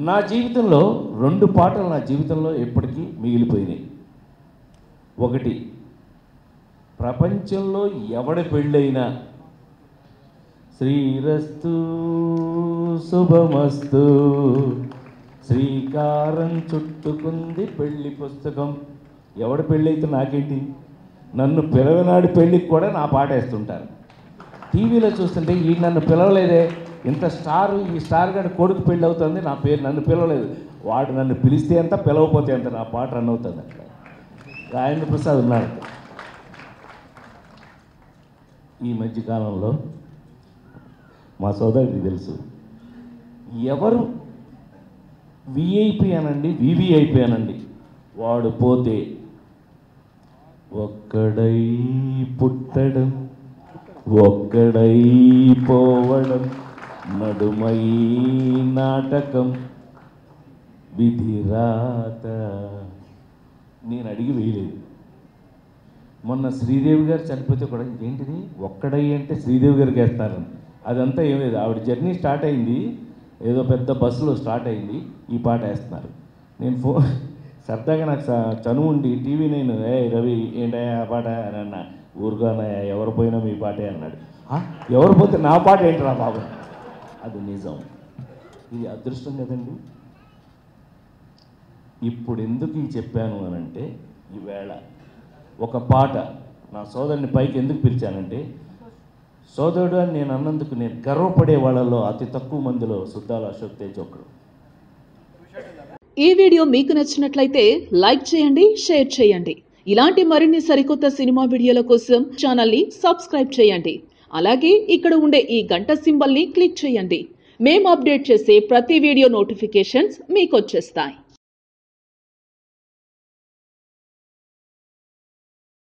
నా జీవితంలో 2 పాటలు నా జీవితంలో ఎప్పటికీ మిగిలిపోయినాయి. ఒకటి, ప్రపంచంలో ఎవడి పెళ్ళైనా శ్రీరస్తు శుభమస్తు శ్రీకారం చుట్టుకుంది పెళ్లి పుస్తకం. ఎవడి పెళ్ళైతే నాకేంటి, నన్ను పిలవనాడి పెళ్ళికి కూడా నా పాట వేస్తుంటారు. టీవీలో చూస్తుంటే ఈ నన్ను పిలవలేదే, ఇంత స్టార్, ఈ స్టార్ గారి కొడుకు పెళ్ళి అవుతుంది, నా పేరు నన్ను పిలవలేదు, వాడు నన్ను పిలిస్తే ఎంత పిలవపోతే ఎంత, నా పాట రన్ అవుతుంది అట్లా. రాజేంద్ర ప్రసాద్ ఉన్నారు. ఈ మధ్యకాలంలో మా సోదరుడికి తెలుసు, ఎవరు విఐపి అనండి వివిఐపి అనండి, వాడు పోతే ఒక్కడై పుట్టడం ఒక్కడై పోవడం నడుమై నాటకం విధిరాత. నేను అడిగి వేయలేదు. మొన్న శ్రీదేవి గారు చనిపోతే కూడా ఏంటిది ఒక్కడై అంటే శ్రీదేవి గారికి వేస్తారని, అదంతా ఏం లేదు. ఆవిడ జర్నీ స్టార్ట్ అయింది, ఏదో పెద్ద బస్సులో స్టార్ట్ అయింది, ఈ పాట వేస్తున్నారు. నేను సరదాగా నాకు చనువు ఉండి టీవీ నేను రవి ఏంటయ్యా ఆ పాట అని అన్నా. ఊరుగానయ్యా ఎవరు పోయినా మీ పాటే అన్నాడు. ఎవరు పోతే నా పాట ఏంటరా బాబు, అది నిజం. ఇది అదృష్టం కదండి. ఇప్పుడు ఎందుకు చెప్పాను అనంటే, ఈవేళ ఒక పాట నా సోదరుని పైకి ఎందుకు పిలిచానంటే, సోదరుడు అని నేను అన్నందుకు నేను గర్వపడే వాళ్ళలో అతి తక్కువ మందిలో సుద్దాల అశోక్ తేజ్ ఒకడు. ఈ వీడియో మీకు నచ్చినట్లయితే లైక్ చేయండి, షేర్ చేయండి. ఇలాంటి మరిన్ని సరికొత్త సినిమా వీడియోల కోసం ఛానల్ని సబ్స్క్రైబ్ చేయండి. అలాగే ఇక్కడ ఉండే ఈ గంట సింబల్ని క్లిక్ చేయండి. మేము అప్డేట్ చేసే ప్రతి వీడియో నోటిఫికేషన్స్ మీకు వచ్చేస్తాయి.